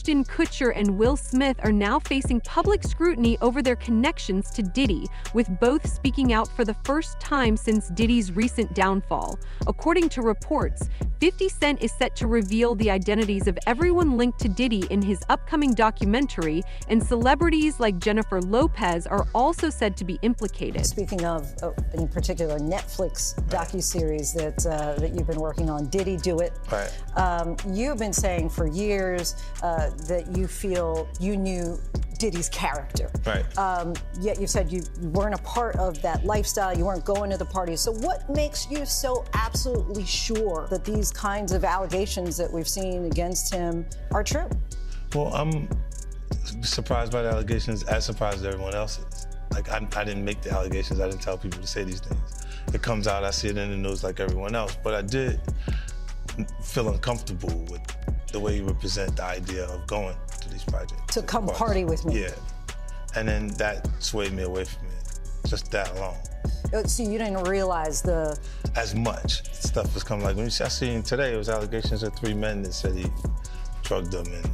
Ashton Kutcher and Will Smith are now facing public scrutiny over their connections to Diddy, with both speaking out for the first time since Diddy's recent downfall. According to reports, 50 Cent is set to reveal the identities of everyone linked to Diddy in his upcoming documentary, and celebrities like Jennifer Lopez are also said to be implicated. Speaking of, in particular, Netflix docuseries that you've been working on, Diddy Do It. Right. You've been saying for years that you feel you knew Diddy's character. Right. Yet you said you weren't a part of that lifestyle, you weren't going to the parties. So what makes you so absolutely sure that these kinds of allegations that we've seen against him are true? Well, I'm surprised by the allegations, as surprised as everyone else is. Like, I didn't make the allegations, I didn't tell people to say these things. It comes out, I see it in the news like everyone else, but I did feel uncomfortable with the way he would present the idea of going to these projects. To come party with me. Yeah. And then that swayed me away from it, just that alone. So you didn't realize the... As much stuff was coming, like when I seen today, it was allegations of 3 men that said he drugged them, and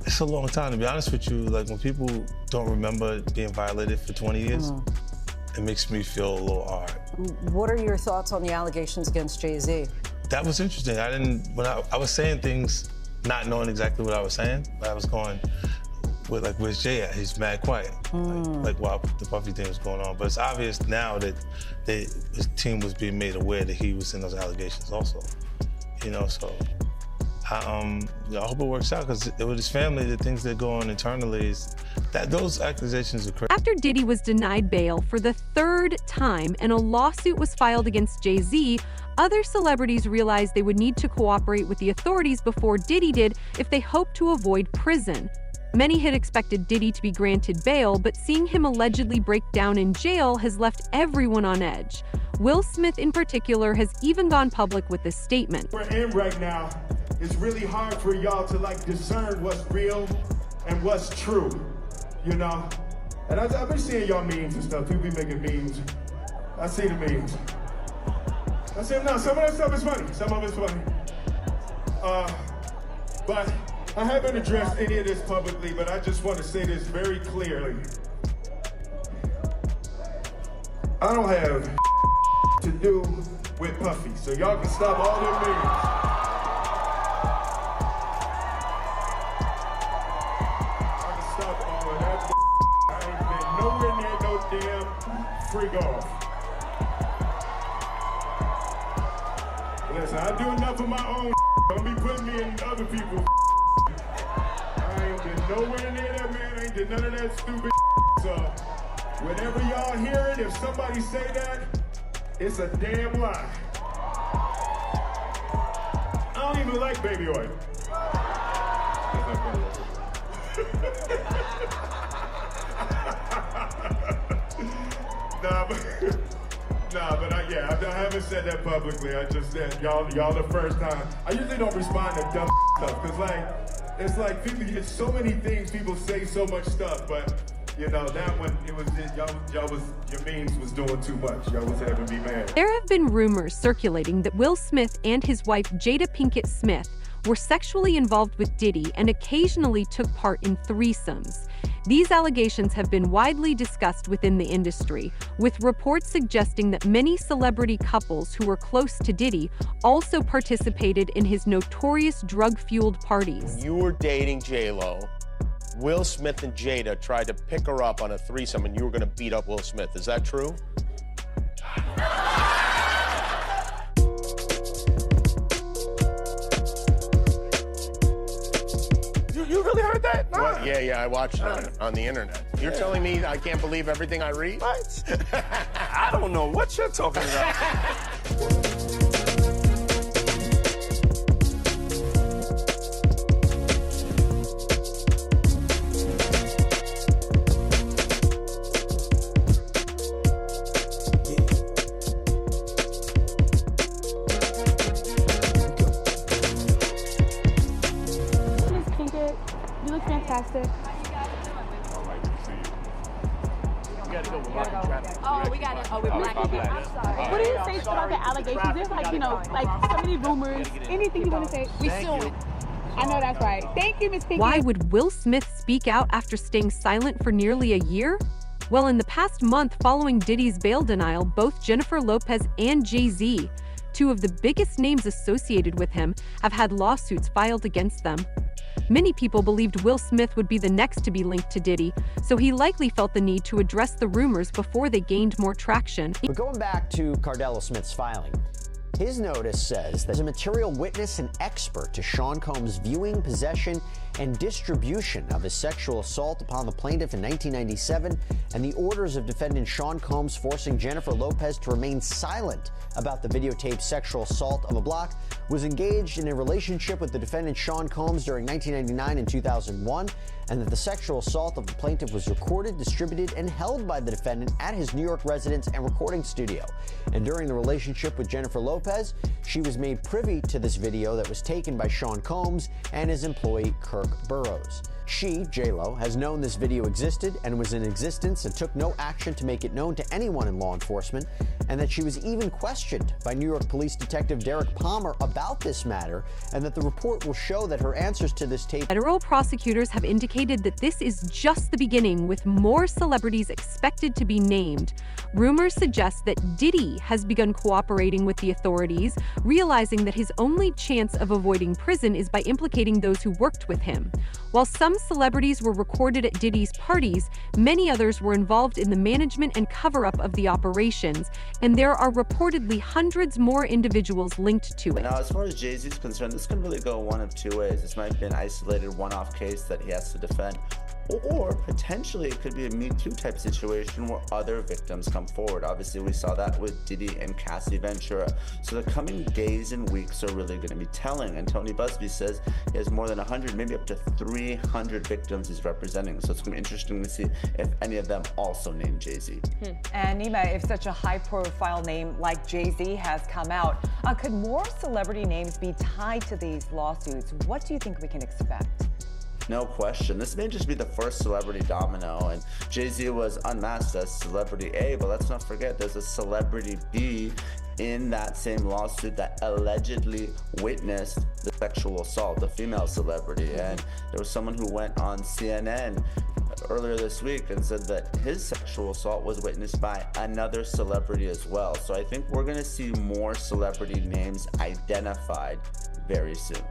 it's a long time, to be honest with you. Like, when people don't remember being violated for 20 years, it makes me feel a little hard. What are your thoughts on the allegations against Jay-Z? That was interesting. When I was saying things not knowing exactly what I was saying, but I was going with, like, where's Jay at? He's mad quiet. Like while the Puffy thing was going on. But it's obvious now that his team was being made aware that he was in those allegations also. You know, so I hope it works out, because with his family, the things that go on internally is that those accusations are crazy. After Diddy was denied bail for the 3rd time and a lawsuit was filed against Jay-Z, other celebrities realized they would need to cooperate with the authorities before Diddy did if they hoped to avoid prison. Many had expected Diddy to be granted bail, but seeing him allegedly break down in jail has left everyone on edge. WillSmith in particular has even gone public with this statement. We're in right now. It's really hard for y'all to, like, discern what's real and what's true, you know? And I've been seeing y'all memes and stuff. People be making memes. I see the memes. I see them now. Some of that stuff is funny. Some of it's funny. But I haven't addressed any of this publicly, but I just want to say this very clearly. I don't have to do with Puffy, so y'all can stop all them memes. Nowhere near no damn freak off. Listen, I do enough of my own. Don't be putting me in other people's. I ain't been nowhere near that, man. I ain't did none of that stupid. So, whenever y'all hear it, if somebody say that, it's a damn lie. I don't even like baby oil. I haven't said that publicly. I just said y'all the first time. I usually don't respond to dumb stuff, because it's like people, it's so many things, people say so much stuff, but you know, that one, your memes was doing too much. Y'all was having me mad. There have been rumors circulating that Will Smith and his wife Jada Pinkett Smith were sexually involved with Diddy and occasionally took part in threesomes. These allegations have been widely discussed within the industry, with reports suggesting that many celebrity couples who were close to Diddy also participated in his notorious drug-fueled parties. When you were dating J-Lo, Will Smith and Jada tried to pick her up on a threesome, and you were going to beat up Will Smith. Is that true? You really heard that? Nah. Well, yeah, I watched it on the internet. You're telling me I can't believe everything I read? What? I don't know what you're talking about. You look fantastic. Oh, we got it. Oh, we're black. I'm sorry. What do you say about the allegations? There's like, you know, like so many rumors. Anything you want to say? We suing. I know that's right. Thank you, Miss Pinky. Why would Will Smith speak out after staying silent for nearly a year? Well, in the past month following Diddy's bail denial, both Jennifer Lopez and Jay-Z, two of the biggest names associated with him, have had lawsuits filed against them. Many people believed Will Smith would be the next to be linked to Diddy, so he likely felt the need to address the rumors before they gained more traction. But going back to Cardella Smith's filing, his notice says there's a material witness and expert to Sean Combs' viewing, possession, and distribution of his sexual assault upon the plaintiff in 1997, and the orders of defendant Sean Combs forcing Jennifer Lopez to remain silent about the videotaped sexual assault of a block, was engaged in a relationship with the defendant Sean Combs during 1999 and 2001, and that the sexual assault of the plaintiff was recorded, distributed, and held by the defendant at his New York residence and recording studio. And during the relationship with Jennifer Lopez, she was made privy to this video that was taken by Sean Combs and his employee Kirk Burroughs. She, J-Lo, has known this video existed and was in existence and took no action to make it known to anyone in law enforcement, and that she was even questioned by New York Police Detective Derek Palmer about this matter, and that the report will show that her answers to this tape. Federal prosecutors have indicated that this is just the beginning, with more celebrities expected to be named. Rumors suggest that Diddy has begun cooperating with the authorities, realizing that his only chance of avoiding prison is by implicating those who worked with him. While some celebrities were recorded at Diddy's parties, many others were involved in the management and cover-up of the operations, and there are reportedly hundreds more individuals linked to it. Now, as far as Jay-Z is concerned, this can really go one of two ways. This might be an isolated one-off case that he has to defend, or potentially it could be a Me Too type situation where other victims come forward. Obviously, we saw that with Diddy and Cassie Ventura. So the coming days and weeks are really going to be telling. And Tony Busby says he has more than 100, maybe up to 300 victims he's representing. So it's going to be interesting to see if any of them also name Jay-Z. And Nima, if such a high-profile name like Jay-Z has come out, could more celebrity names be tied to these lawsuits? What do you think we can expect? No question. This may just be the first celebrity domino, and Jay-Z was unmasked as Celebrity A, but let's not forget there's a Celebrity B in that same lawsuit that allegedly witnessed the sexual assault, the female celebrity. And there was someone who went on CNN earlier this week and said that his sexual assault was witnessed by another celebrity as well. So I think we're going to see more celebrity names identified very soon.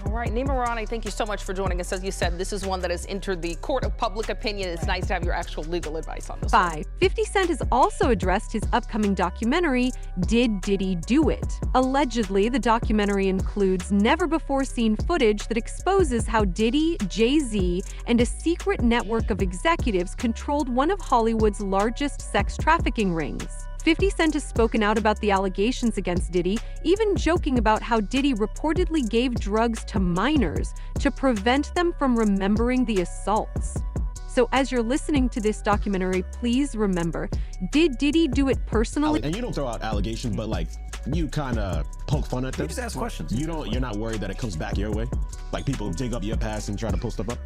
All right, Nima Rani, thank you so much for joining us. As you said, this is one that has entered the court of public opinion. It's nice to have your actual legal advice on this. 5. 50 Cent has also addressed his upcoming documentary, Did Diddy Do It? Allegedly, the documentary includes never-before-seen footage that exposes how Diddy, Jay-Z, and a secret network of executives controlled one of Hollywood's largest sex trafficking rings. 50 Cent has spoken out about the allegations against Diddy, even joking about how Diddy reportedly gave drugs to minors to prevent them from remembering the assaults. So as you're listening to this documentary, please remember, did Diddy do it personally? And you don't throw out allegations, but like, you kind of poke fun at them. You just ask questions. You're not worried that it comes back your way? Like people dig up your past and try to pull stuff up?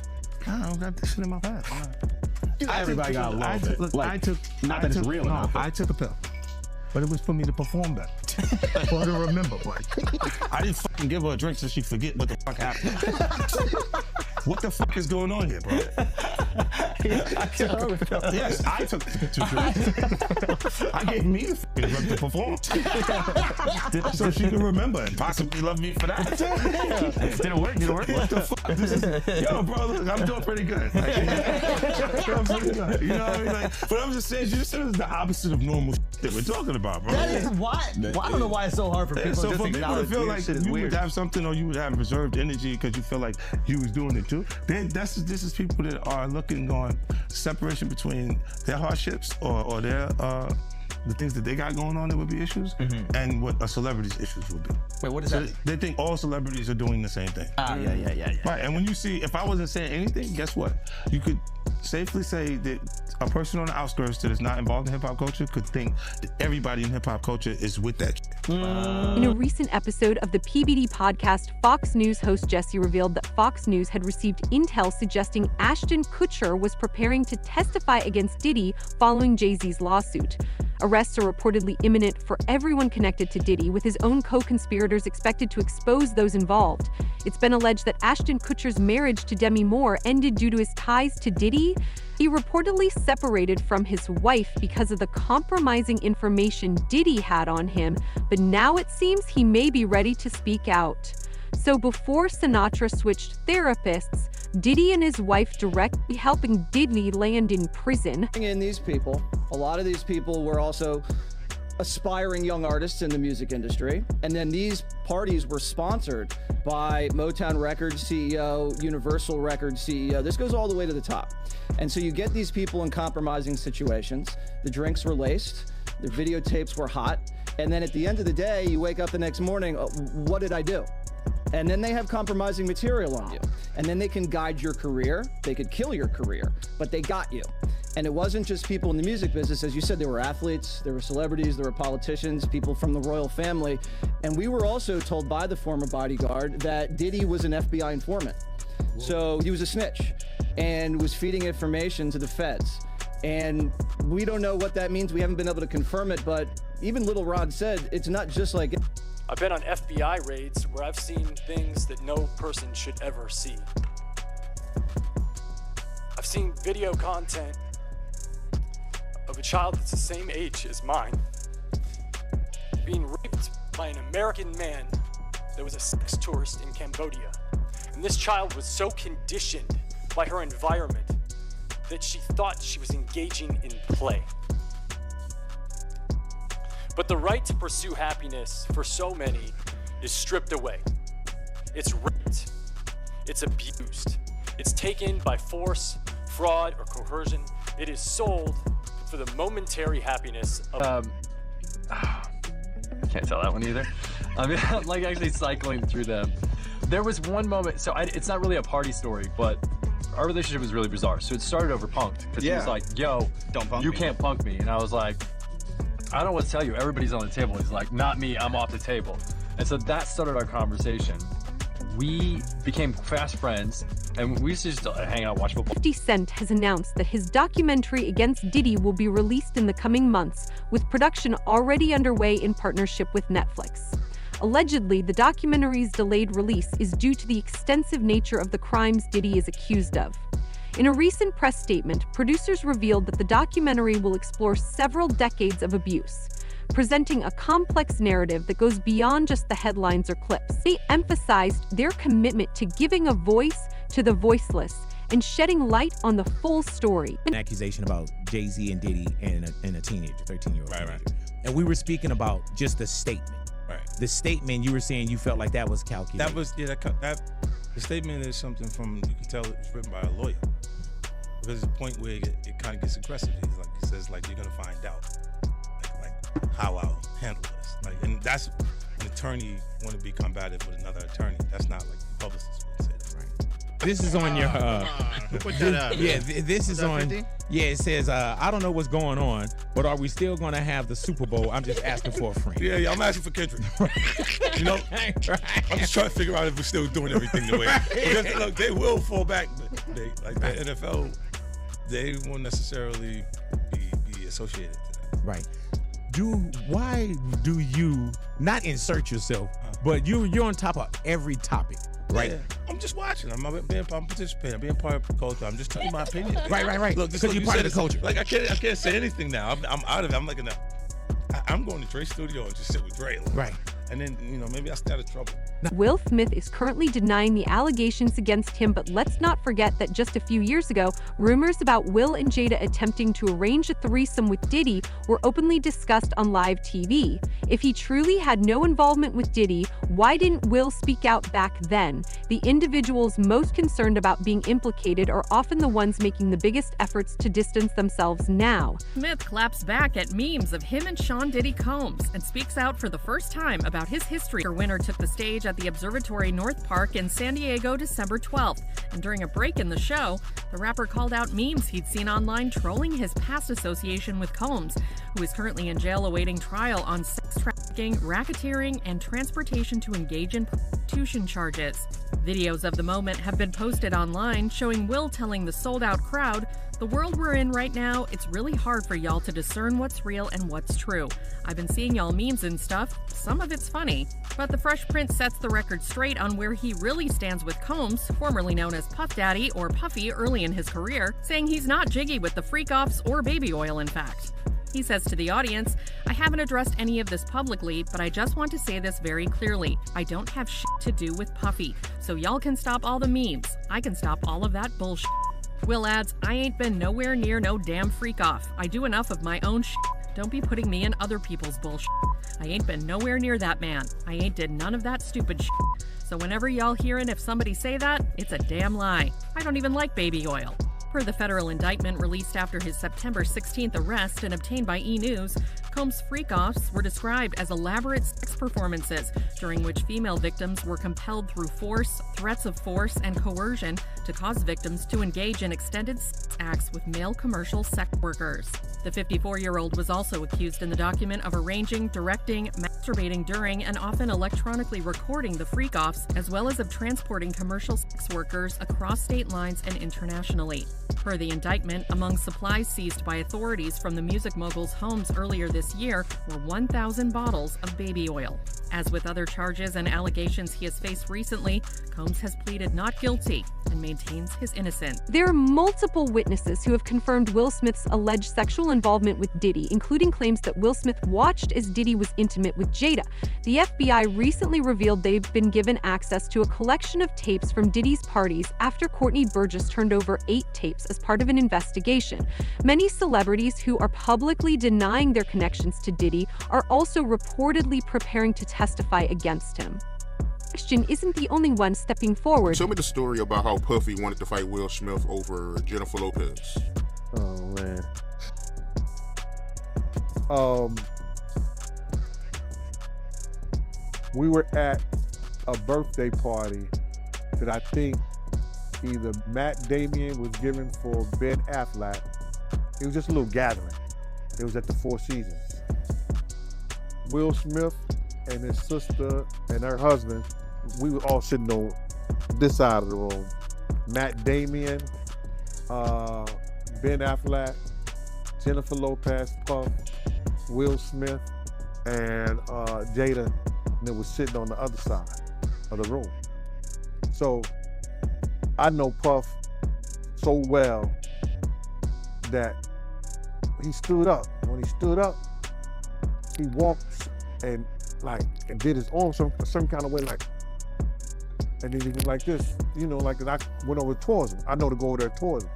I don't got this shit in my past. Everybody got a little bit. Like, I took real enough. I took a pill. But it was for me to perform better. For her to remember, like. I didn't fucking give her a drink so she forget what the fuck happened. What the fuck is going on here, bro? Yes, I took 2 drinks. I gave me the fucking drink to perform. So she can remember and possibly love me for that. Did it work? What the fuck? Yo, bro, look, I'm doing pretty good. I'm pretty good. You know what I mean? Like, but I'm just saying, you just said it's the opposite of normal that we're talking about, bro. That is why. I don't know why it's so hard for people so to just for people to acknowledge feel like you weird. would have something, or you would have reserved energy because you feel like you was doing it too. Then this is people that are looking on separation between their hardships or their the things that they got going on that would be issues, and what a celebrity's issues would be. Wait, what is that? They think all celebrities are doing the same thing. Yeah. Right, and when you see, if I wasn't saying anything, guess what? You could safely say that a person on the outskirts that is not involved in hip-hop culture could think that everybody in hip-hop culture is with that shit. In a recent episode of the PBD podcast, Fox News host Jesse revealed that Fox News had received intel suggesting Ashton Kutcher was preparing to testify against Diddy following Jay-Z's lawsuit. Arrests are reportedly imminent for everyone connected to Diddy, with his own co-conspirators expected to expose those involved. It's been alleged that Ashton Kutcher's marriage to Demi Moore ended due to his ties to Diddy. He reportedly separated from his wife because of the compromising information Diddy had on him, but now it seems he may be ready to speak out. So before Sinatra switched therapists, Diddy and his wife directly helping Diddy land in prison. In these people, a lot of these people were also aspiring young artists in the music industry. And then these parties were sponsored by Motown Records CEO, Universal Records CEO. This goes all the way to the top. And so you get these people in compromising situations. The drinks were laced, the videotapes were hot. And then at the end of the day, you wake up the next morning, what did I do? And then they have compromising material on you. And then they can guide your career. They could kill your career, but they got you. And it wasn't just people in the music business. As you said, there were athletes, there were celebrities, there were politicians, people from the royal family. And we were also told by the former bodyguard that Diddy was an FBI informant. So he was a snitch and was feeding information to the feds. And we don't know what that means. We haven't been able to confirm it, but even Little Rod said it's not just like... I've been on FBI raids where I've seen things that no person should ever see. I've seen video content of a child that's the same age as mine being raped by an American man that was a sex tourist in Cambodia. And this child was so conditioned by her environment that she thought she was engaging in play. But the right to pursue happiness for so many is stripped away. It's raped. It's abused. It's taken by force, fraud, or coercion. It is sold for the momentary happiness of... I can't tell that one either. I mean, I'm like actually cycling through them. There was one moment, so it's not really a party story, but our relationship was really bizarre. So it started over punked, because he was like, yo, don't punk you me. can't punk me. And I was like, I don't know what to tell you. Everybody's on the table. He's like, not me, I'm off the table. And so that started our conversation. We became fast friends, and we used to just hang out, watch football. 50 Cent has announced that his documentary against Diddy will be released in the coming months, with production already underway in partnership with Netflix. Allegedly, the documentary's delayed release is due to the extensive nature of the crimes Diddy is accused of. In a recent press statement, producers revealed that the documentary will explore several decades of abuse, presenting a complex narrative that goes beyond just the headlines or clips. They emphasized their commitment to giving a voice to the voiceless and shedding light on the full story. An accusation about Jay-Z and Diddy and a teenager, 13-year-old teenager. And we were speaking about just the statement. Right. The statement, you were saying you felt like that was calculated. That was, the statement is something from, you can tell it's written by a lawyer. There's a point where it kind of gets aggressive. He says, like, you're gonna find out, like how I'll handle this. Like, and that's an attorney want to be combative with another attorney. That's not like the publicist would say that. Right. This is on your, Put that out. yeah, this is on, 50? yeah, it says, I don't know what's going on, but are we still gonna have the Super Bowl? I'm just asking for a friend. Yeah, I'm asking for Kendrick. You know, I'm just trying to figure out if we're still doing everything the way. Because, look, they will fall back. Like the NFL, they won't necessarily be associated to that. Right. Why do you not insert yourself, but you're on top of every topic, right? Yeah. I'm just watching. I'm participating. I'm being part of the culture. I'm just telling my opinion. Right. Look, because you're part of the culture. Like I can't say anything now. I'm out of it. I'm like I'm going to Dre's studio and just sit with Dre. Right. And then, maybe I stay out of trouble. Will Smith is currently denying the allegations against him, but let's not forget that just a few years ago, rumors about Will and Jada attempting to arrange a threesome with Diddy were openly discussed on live TV. If he truly had no involvement with Diddy, why didn't Will speak out back then? The individuals most concerned about being implicated are often the ones making the biggest efforts to distance themselves now. Smith claps back at memes of him and Sean Diddy Combs and speaks out for the first time about his history. Her winner took the stage at the Observatory North Park in San Diego December 12th, and during a break in the show, the rapper called out memes he'd seen online trolling his past association with Combs, who is currently in jail awaiting trial on sex trafficking, racketeering, and transportation to engage in prostitution charges. Videos of the moment have been posted online showing Will telling the sold-out crowd, The world we're in right now, it's really hard for y'all to discern what's real and what's true. I've been seeing y'all memes and stuff. Some of it's funny. But the Fresh Prince sets the record straight on where he really stands with Combs, formerly known as Puff Daddy or Puffy early in his career, saying he's not jiggy with the freak-offs or baby oil, in fact. He says to the audience, "I haven't addressed any of this publicly, but I just want to say this very clearly. I don't have shit to do with Puffy, so y'all can stop all the memes. I can stop all of that bullshit." Will adds, "I ain't been nowhere near no damn freak-off. I do enough of my own shit. Don't be putting me in other people's bullshit. I ain't been nowhere near that man. I ain't did none of that stupid shit. So whenever y'all hearin' if somebody say that, it's a damn lie. I don't even like baby oil." Per the federal indictment released after his September 16th arrest and obtained by E! News, Combs' freak-offs were described as elaborate sex performances during which female victims were compelled through force, threats of force, and coercion to cause victims to engage in extended sex acts with male commercial sex workers. The 54-year-old was also accused in the document of arranging, directing, masturbating during, and often electronically recording the freak-offs, as well as of transporting commercial sex workers across state lines and internationally. Per the indictment, among supplies seized by authorities from the music mogul's homes earlier this year were 1,000 bottles of baby oil. As with other charges and allegations he has faced recently, Combs has pleaded not guilty and maintains his innocence. There are multiple witnesses who have confirmed Will Smith's alleged sexual involvement with Diddy, including claims that Will Smith watched as Diddy was intimate with Jada. The FBI recently revealed they've been given access to a collection of tapes from Diddy's parties after Courtney Burgess turned over 8 tapes as part of an investigation. Many celebrities who are publicly denying their connections to Diddy are also reportedly preparing to testify against him. Ashton isn't the only one stepping forward. Tell me the story about how Puffy wanted to fight Will Smith over Jennifer Lopez. Oh, man. We were at a birthday party that I think either Matt Damien was giving for Ben Affleck. It was just a little gathering. It was at the Four Seasons. Will Smith and his sister and her husband, we were all sitting on this side of the room. Matt Damien, Ben Affleck, Jennifer Lopez, Puff, Will Smith, and Jada, and it was sitting on the other side of the room. So I know Puff so well that he stood up. When he stood up, he walked and did his arm some kind of way, like, and then he was like this, like, and I went over towards him. I know to go over there towards him.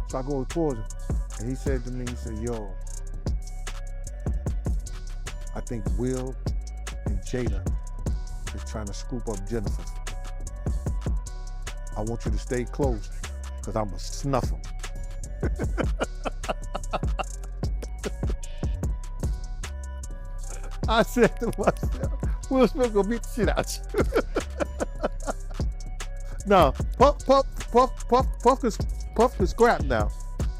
So I go over towards him, and he said to me, he said, "Yo, I think Will and Jada is trying to scoop up Jennifer. I want you to stay close, because I'm going to snuff him." I said to myself, Will Smith gonna beat the shit out you. No, Puff can scrap now,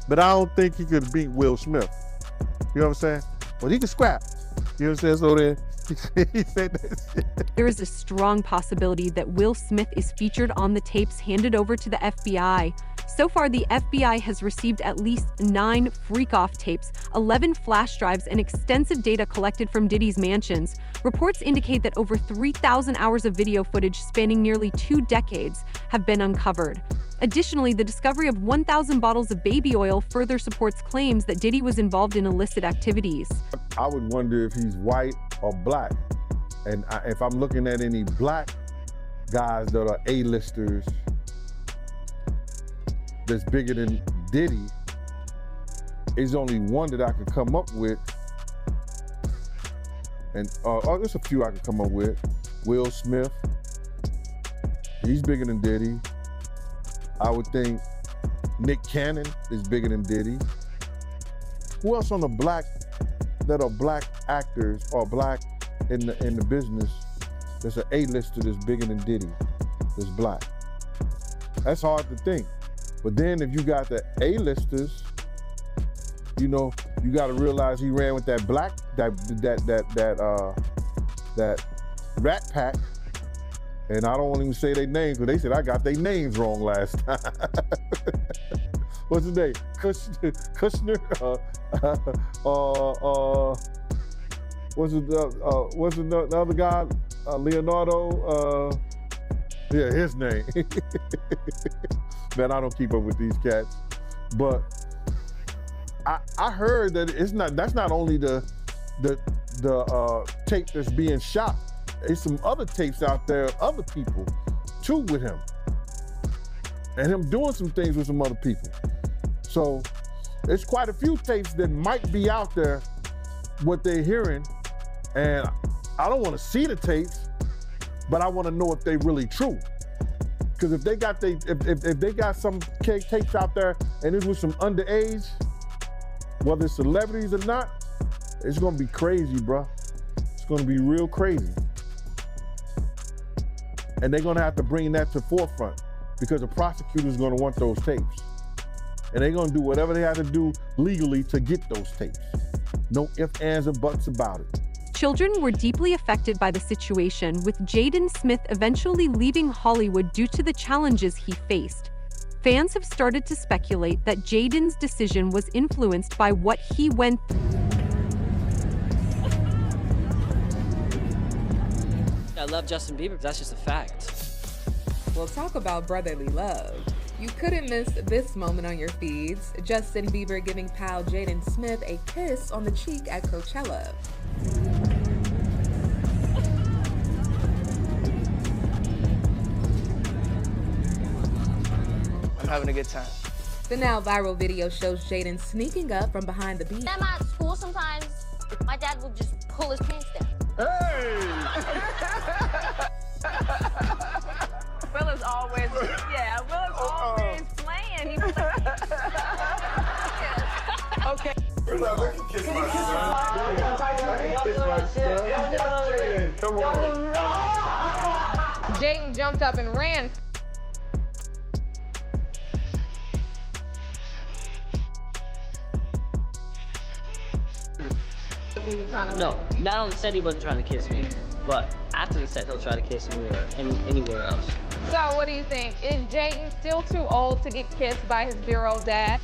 but I don't think he could beat Will Smith. You know what I'm saying? But he can scrap. You know what I'm saying? So then he said that shit. There is a strong possibility that Will Smith is featured on the tapes handed over to the FBI. So far, the FBI has received at least 9 freak-off tapes, 11 flash drives, and extensive data collected from Diddy's mansions. Reports indicate that over 3,000 hours of video footage spanning nearly 2 decades have been uncovered. Additionally, the discovery of 1,000 bottles of baby oil further supports claims that Diddy was involved in illicit activities. I would wonder if he's white or black. And if I'm looking at any black guys that are A-listers that's bigger than Diddy, is only one that I could come up with. And there's a few I could come up with. Will Smith, he's bigger than Diddy. I would think Nick Cannon is bigger than Diddy. Who else on the black, that are black actors or black in the business, there's an A-lister that's bigger than Diddy, that's black? That's hard to think. But then if you got the A-listers, you got to realize he ran with that black, that Rat Pack. And I don't want to even say their names, but they said I got their names wrong last time. what's his name? Kushner. What's the other guy? Leonardo. Yeah, his name. Man, I don't keep up with these cats, but I heard that that's not only the tape that's being shot. There's some other tapes out there, other people too with him, and him doing some things with some other people. So there's quite a few tapes that might be out there, what they're hearing, and I don't want to see the tapes, but I want to know if they really true. Because if they got if they got some tapes out there and it's with some underage, whether it's celebrities or not, it's gonna be crazy, bro. It's gonna be real crazy. And they're gonna have to bring that to the forefront because the prosecutor's gonna want those tapes. And they're gonna do whatever they have to do legally to get those tapes. No ifs, ands, or buts about it. Children were deeply affected by the situation, with Jaden Smith eventually leaving Hollywood due to the challenges he faced. Fans have started to speculate that Jaden's decision was influenced by what he went through. I love Justin Bieber, that's just a fact. Well, talk about brotherly love. You couldn't miss this moment on your feeds. Justin Bieber giving pal Jaden Smith a kiss on the cheek at Coachella. I'm having a good time. The now viral video shows Jaden sneaking up from behind the beat. At my school sometimes, my dad will just pull his pants down. Hey! Will is always, yeah, Will is always playing. He was like, okay. Jaden jumped up and ran. No, not on the set he wasn't trying to kiss me, but after the set he'll try to kiss me or anywhere else. So what do you think? Is Jaden still too old to get kissed by his bureau dad?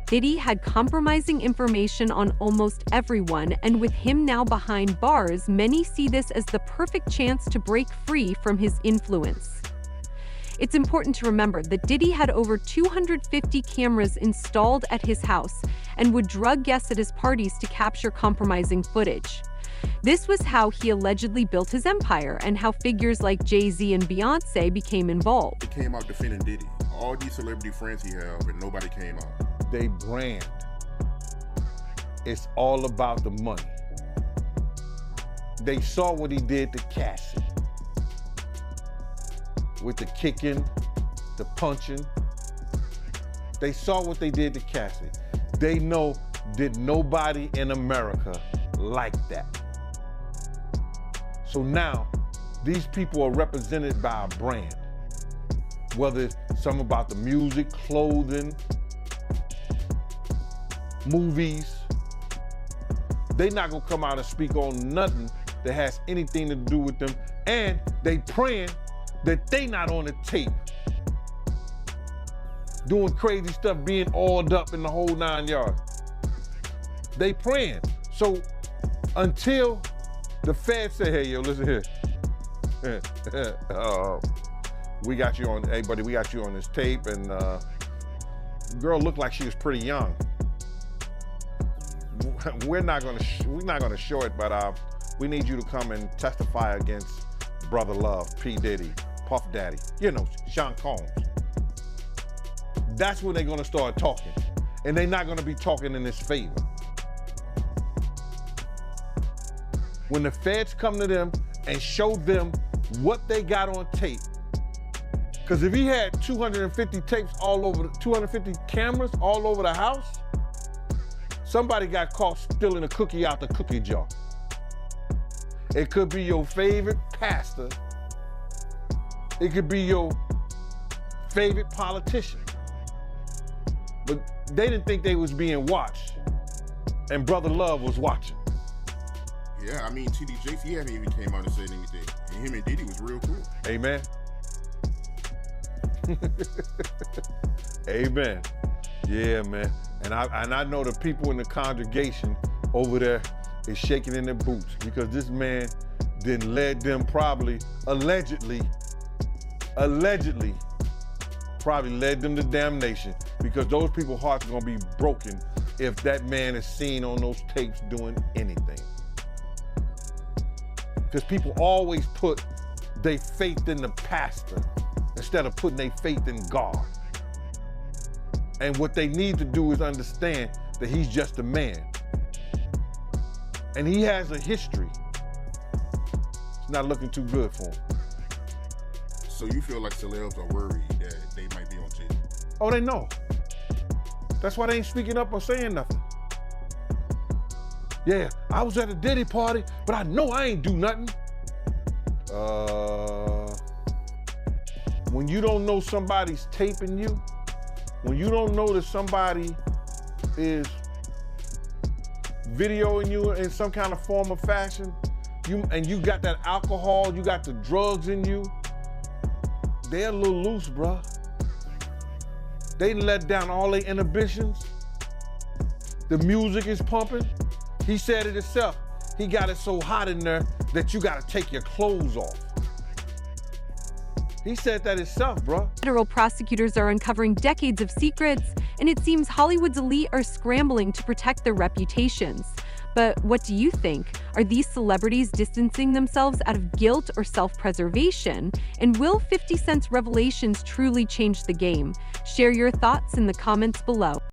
Diddy had compromising information on almost everyone, and with him now behind bars, many see this as the perfect chance to break free from his influence. It's important to remember that Diddy had over 250 cameras installed at his house and would drug guests at his parties to capture compromising footage. This was how he allegedly built his empire and how figures like Jay-Z and Beyonce became involved. He came out defending Diddy. All these celebrity friends he have, and nobody came out. They brand. It's all about the money. They saw what he did to Cassie. With the kicking, the punching. They saw what they did to Cassie. They know that nobody in America like that. So now, these people are represented by a brand. Whether it's something about the music, clothing, movies, they not gonna come out and speak on nothing that has anything to do with them, and they praying that they not on the tape doing crazy stuff, being oiled up in the whole 9 yards. They praying. So until the feds say, hey, yo, listen here. We got you on, hey buddy, we got you on this tape, and girl looked like she was pretty young. We're not gonna show it, but we need you to come and testify against Brother Love, P. Diddy, Puff Daddy, you know, Sean Combs. That's when they're gonna start talking, and they're not gonna be talking in his favor. When the feds come to them and show them what they got on tape, because if he had 250 tapes all over, 250 cameras all over the house, somebody got caught stealing a cookie out the cookie jar. It could be your favorite pastor. It could be your favorite politician. But they didn't think they was being watched. and Brother Love was watching. Yeah, I mean, TD Jakes, he hadn't even came out and said anything. And him and Diddy was real cool. Amen. Amen. Yeah, man. And I know the people in the congregation over there is shaking in their boots because this man then led them probably, allegedly, probably led them to damnation because those people's hearts are gonna be broken if that man is seen on those tapes doing anything. Because people always put their faith in the pastor instead of putting their faith in God. And what they need to do is understand that he's just a man. And he has a history. It's not looking too good for him. So you feel like celebs are worried that they might be on tape? Oh, they know. That's why they ain't speaking up or saying nothing. Yeah, I was at a Diddy party, but I know I ain't do nothing. When you don't know somebody's taping you, when you don't know that somebody is videoing you in some kind of form or fashion, and you got that alcohol, you got the drugs in you, they're a little loose, bruh. They let down all their inhibitions. The music is pumping. He said it himself. He got it so hot in there that you gotta take your clothes off. He said that himself, bro. Federal prosecutors are uncovering decades of secrets, and it seems Hollywood's elite are scrambling to protect their reputations. But what do you think? Are these celebrities distancing themselves out of guilt or self-preservation? And will 50 Cent's revelations truly change the game? Share your thoughts in the comments below.